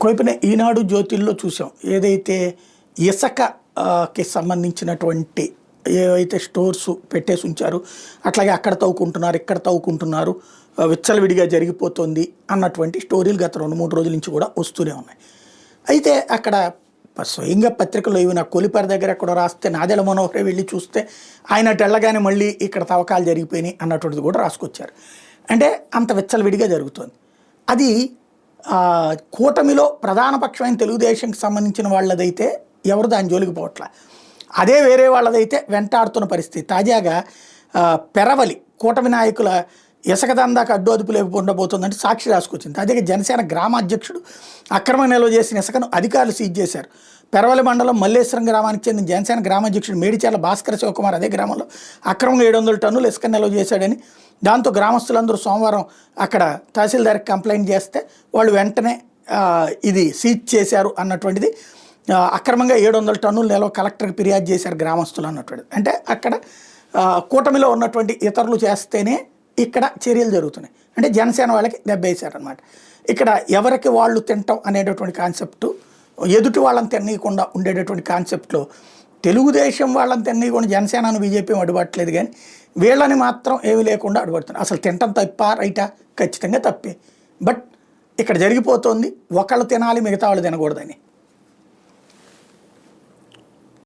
ఒకవైపున ఈనాడు జ్యోతిల్లో చూసాం ఏదైతే ఇసుకకి సంబంధించినటువంటి ఏవైతే స్టోర్స్ పెట్టేసి ఉంచారు అట్లాగే అక్కడ తవ్వుకుంటున్నారు ఇక్కడ తవ్వుకుంటున్నారు విచ్చలవిడిగా జరిగిపోతుంది అన్నటువంటి స్టోరీలు గత 2-3 రోజుల నుంచి కూడా వస్తూనే ఉన్నాయి. అయితే అక్కడ స్వయంగా పత్రికలో ఇవి నా కొలిపారి దగ్గర ఎక్కడ రాస్తే నాదెళ్ల మనోహరే వెళ్ళి చూస్తే ఆయన తెల్లగానే మళ్ళీ ఇక్కడ తవ్వకాలు జరిగిపోయినాయి అన్నటువంటిది కూడా రాసుకొచ్చారు. అంటే అంత విచ్చలవిడిగా జరుగుతుంది. అది కూటమిలో ప్రధాన పక్షమైన తెలుగుదేశంకి సంబంధించిన వాళ్ళదైతే ఎవరు దాని జోలికి పోవట్ల. అదే వేరే వాళ్ళదైతే వెంటాడుతున్న పరిస్థితి. తాజాగా పెరవలి కూటమి నాయకుల ఇసుక దందాకు అడ్డు అదుపు లేకపోతుందంటే సాక్షి రాసుకొచ్చింది. తాజాగా జనసేన గ్రామాధ్యక్షుడు అక్రమంగా నిల్వ చేసిన ఇసుకను అధికారులు సీజ్ చేశారు. పెరవలి మండలం మల్లేశ్వరం గ్రామానికి చెందిన జనసేన గ్రామాధ్యక్షుడు మేడిచర్ల భాస్కర శివకుమార్ అదే గ్రామంలో అక్రమంగా 700 టన్నులు ఇసుక నిల్వ చేశాడని, దాంతో గ్రామస్తులందరూ సోమవారం అక్కడ తహసీల్దార్కి కంప్లైంట్ చేస్తే వాళ్ళు వెంటనే ఇది సీజ్ చేశారు అన్నటువంటిది. అక్రమంగా 700 టన్నులు నిల్వ కలెక్టర్కి ఫిర్యాదు చేశారు గ్రామస్తులు అన్నటువంటిది. అంటే అక్కడ కూటమిలో ఉన్నటువంటి ఇతరులు చేస్తేనే ఇక్కడ చర్యలు జరుగుతున్నాయి. అంటే జనసేన వాళ్ళకి దెబ్బేశారనమాట. ఇక్కడ ఎవరికి వాళ్ళు తింటాం అనేటటువంటి కాన్సెప్టు, ఎదుటి వాళ్ళని తిన్నయకుండా ఉండేటటువంటి కాన్సెప్ట్లో తెలుగుదేశం వాళ్ళని తిన్నయకుండా జనసేనను బీజేపీ అడ్డుపట్టలేదు, కానీ వీళ్ళని మాత్రం ఏమీ లేకుండా అడ్డుపడుతున్నారు. అసలు తింటం తప్పా రైటా? ఖచ్చితంగా తప్పే. బట్ ఇక్కడ జరిగిపోతుంది ఒకళ్ళు తినాలి మిగతా వాళ్ళు తినకూడదని.